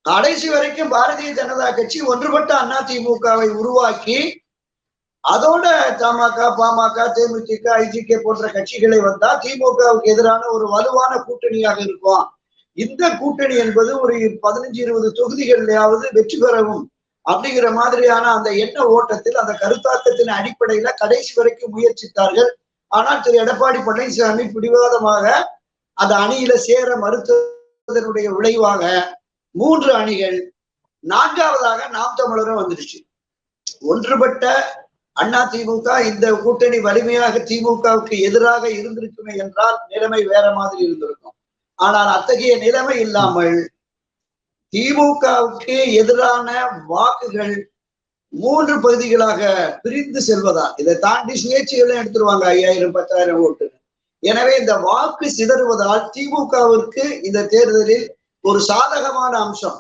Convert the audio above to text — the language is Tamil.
கடைசி வரைக்கும் பாரதிய ஜனதா கட்சி ஒன்றுபட்ட அதிமுகவை உருவாக்கி அதோட தமாக, பாமக, தேமுதிக, ஐஜிகே போன்ற கட்சிகளை வந்தா திமுகவுக்கு எதிரான ஒரு வலுவான கூட்டணியாக இருக்கும். இந்த கூட்டணி என்பது ஒரு 15-20 தொகுதிகளிலாவது வெற்றி பெறவும் அப்படிங்கிற மாதிரியான அந்த எண்ண ஓட்டத்தில், அந்த கருத்தாக்கத்தின் அடிப்படையில கடைசி வரைக்கும் முயற்சித்தார்கள். ஆனால் திரு எடப்பாடி பழனிசாமி பிடிவாதமாக அந்த அணியில சேர மறுத்ததனுடைய விளைவாக 3 அணிகள், 4வதாக நாம் தமிழரும் வந்துருச்சு. ஒன்றுபட்ட அதிமுக இந்த கூட்டணி வலிமையாக திமுகவுக்கு எதிராக இருந்திருக்குமே என்றால் நிலைமை வேற மாதிரி இருந்திருக்கும். ஆனால் அத்தகைய நிலைமை இல்லாமல் திமுகவுக்கு எதிரான வாக்குகள் 3 பகுதிகளாக பிரிந்து செல்வதா, இதை தாண்டி சுயேட்சைகளும் எடுத்துருவாங்க 5000 10,000 ஓட்டு. எனவே இந்த வாக்கு சிதறுவதால் திமுகவிற்கு இந்த தேர்தலில் ஒரு சாதகமான அம்சம்